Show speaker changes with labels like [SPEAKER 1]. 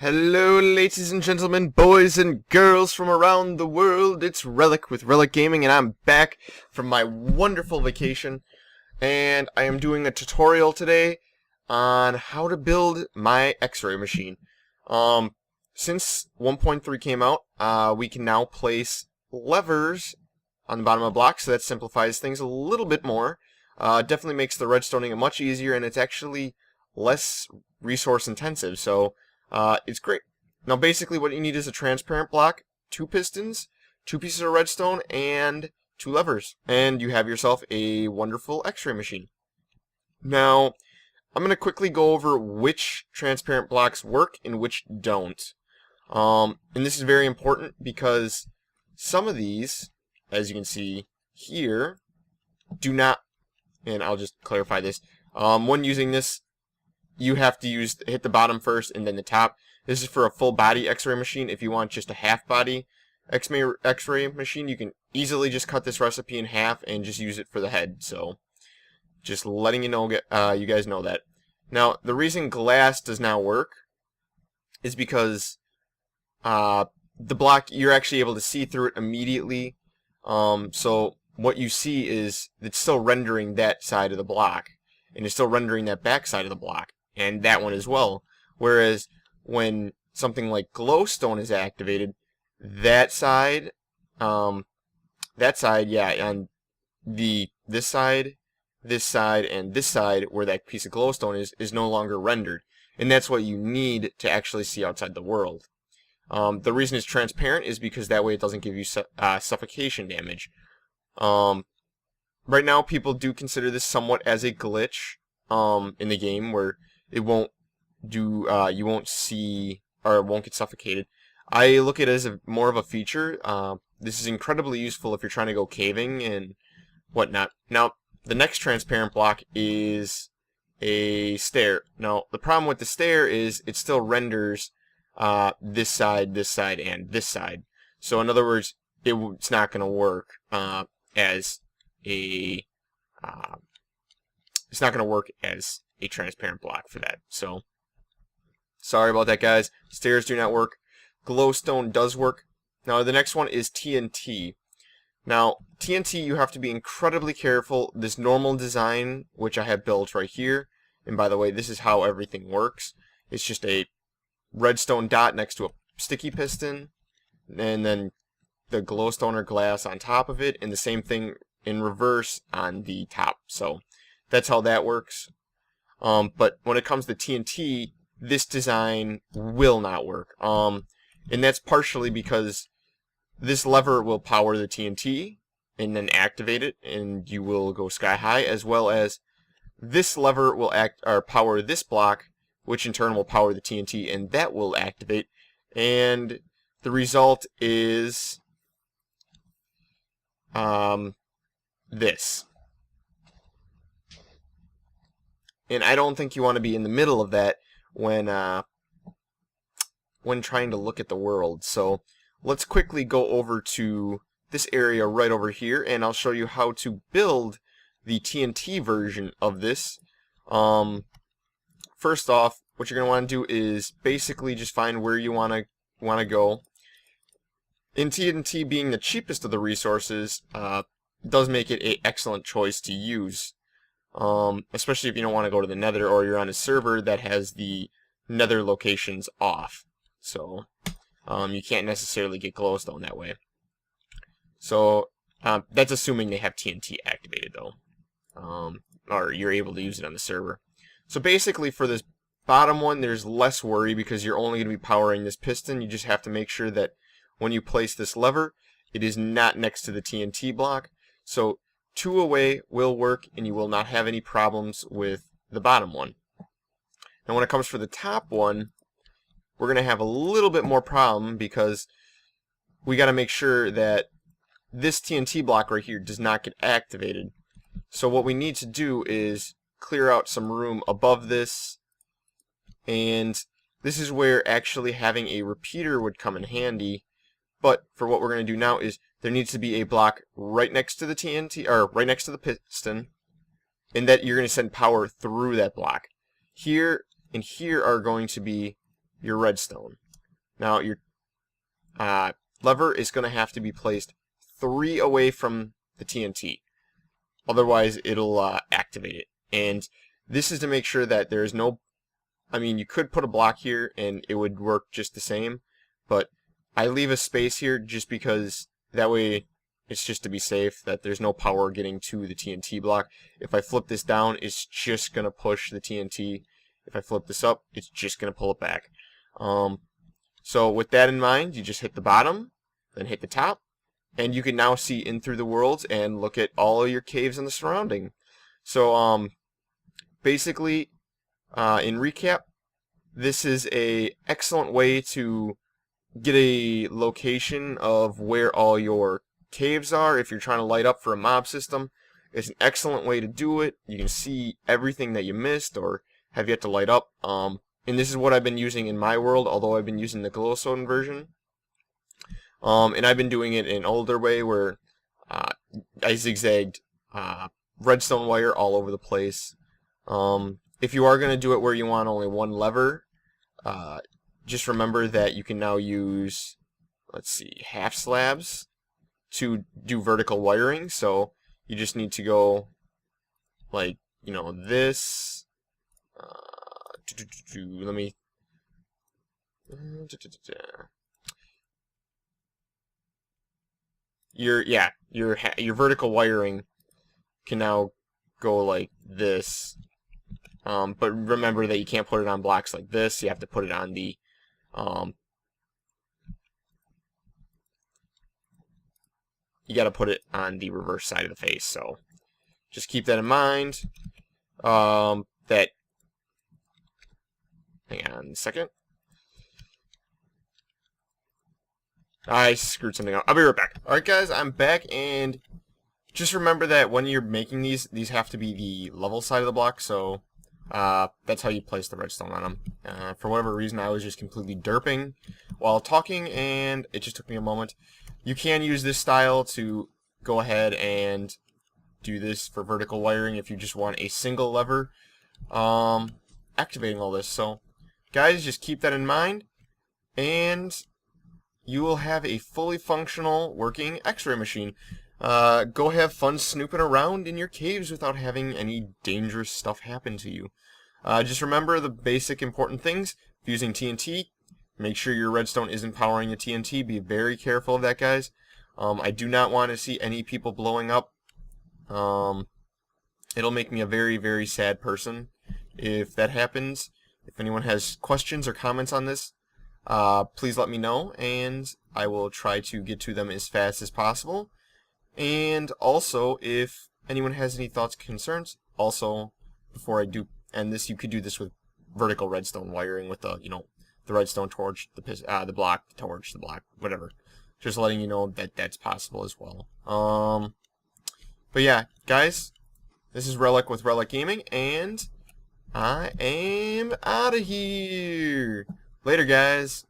[SPEAKER 1] Hello, ladies and gentlemen, boys and girls from around the world. It's Relic with Relic Gaming, and I'm back from my wonderful vacation. And I am doing a tutorial today on how to build my X-ray machine. Since 1.3 came out, we can now place levers on the bottom of blocks, so that simplifies things a little bit more. Definitely makes the redstoning much easier, and it's actually less resource intensive. So it's great. Now basically what you need is a transparent block, 2 pistons, 2 pieces of redstone, and 2 levers. And you have yourself a wonderful X-ray machine. Now, I'm going to quickly go over which transparent blocks work and which don't. And this is very important because some of these, as you can see here, do not, and I'll just clarify this, when using this, you have to hit the bottom first and then the top. This is for a full body X-ray machine. If you want just a half body X-ray machine, you can easily just cut this recipe in half and just use it for the head. So just letting you know, you guys know that. Now the reason glass does not work is because the block, you're actually able to see through it immediately. So what you see is it's still rendering that side of the block, and it's still rendering that back side of the block, and that one as well. Whereas when something like glowstone is activated, that side, yeah, on this side, and this side where that piece of glowstone is no longer rendered, and that's what you need to actually see outside the world. The reason it's transparent is because that way it doesn't give you suffocation damage. Right now, people do consider this somewhat as a glitch in the game, where it won't do, you won't see, or it won't get suffocated. I look at it as more of a feature. This is incredibly useful if you're trying to go caving and whatnot. Now, the next transparent block is a stair. Now, the problem with the stair is it still renders this side, and this side. So, in other words, it's not going to work as a it's not going to work as a transparent block for that. So sorry about that, guys. Stairs do not work. Glowstone does work. Now the next one is TNT. Now TNT, you have to be incredibly careful. This normal design, which I have built right here, and by the way, this is how everything works. It's just a redstone dot next to a sticky piston, and then the glowstone or glass on top of it, and the same thing in reverse on the top. So that's how that works. But when it comes to TNT, this design will not work. And that's partially because this lever will power the TNT and then activate it, and you will go sky high, as well as this lever will power this block, which in turn will power the TNT, and that will activate. And the result is this. And I don't think you want to be in the middle of that when trying to look at the world. So let's quickly go over to this area right over here, and I'll show you how to build the TNT version of this. First off, what you're going to want to do is basically just find where you want to go. In TNT being the cheapest of the resources, does make it an excellent choice to use, especially if you don't want to go to the nether, or you're on a server that has the nether locations off. So you can't necessarily get glowstone that way. So that's assuming they have TNT activated, though, or you're able to use it on the server. So basically for this bottom one, there's less worry because you're only going to be powering this piston. You just have to make sure that when you place this lever, it is not next to the TNT block. So 2 away will work, and you will not have any problems with the bottom one. Now when it comes for the top one, we're going to have a little bit more problem because we got to make sure that this TNT block right here does not get activated. So what we need to do is clear out some room above this, and this is where actually having a repeater would come in handy. But for what we're going to do now is there needs to be a block right next to the TNT, or right next to the piston, and that you're going to send power through that block. Here and here are going to be your redstone. Now your lever is going to have to be placed 3 away from the TNT. Otherwise, it'll activate it. And this is to make sure that there's no... I mean, you could put a block here and it would work just the same. But I leave a space here just because that way it's just to be safe that there's no power getting to the TNT block. If I flip this down, it's just going to push the TNT. If I flip this up, it's just going to pull it back. So with that in mind, you just hit the bottom, then hit the top, and you can now see in through the worlds and look at all of your caves in the surrounding. So basically, in recap, this is a excellent way to get a location of where all your caves are. If you're trying to light up for a mob system, it's an excellent way to do it. You can see everything that you missed or have yet to light up. And this is what I've been using in my world, although I've been using the glowstone version. And I've been doing it in an older way where I zigzagged redstone wire all over the place. If you are going to do it where you want only one lever, just remember that you can now use, let's see, half slabs to do vertical wiring. So you just need to go like, you know, this. Let me. Your vertical wiring can now go like this. But remember that you can't put it on blocks like this. You have to put it on the you got to put it on the reverse side of the face. So just keep that in mind. That hang on a second. I screwed something up. I'll be right back. Alright guys, I'm back, and just remember that when you're making these have to be the level side of the block, so that's how you place the redstone on them. For whatever reason, I was just completely derping while talking, and it just took me a moment. You can use this style to go ahead and do this for vertical wiring if you just want a single lever activating all this. So guys, just keep that in mind, and you will have a fully functional working x-ray machine. Go have fun snooping around in your caves without having any dangerous stuff happen to you. Just remember the basic important things. If using TNT, make sure your redstone isn't powering the TNT. Be very careful of that, guys. I do not want to see any people blowing up. It'll make me a very, very sad person if that happens. If anyone has questions or comments on this, please let me know, and I will try to get to them as fast as possible. And also, if anyone has any thoughts, concerns, also, before I do end this, you could do this with vertical redstone wiring with the, the redstone torch, the block, the torch, the block, whatever. Just letting you know that that's possible as well. But yeah, guys, this is RelleK with RelleK Gaming, and I am out of here. Later, guys.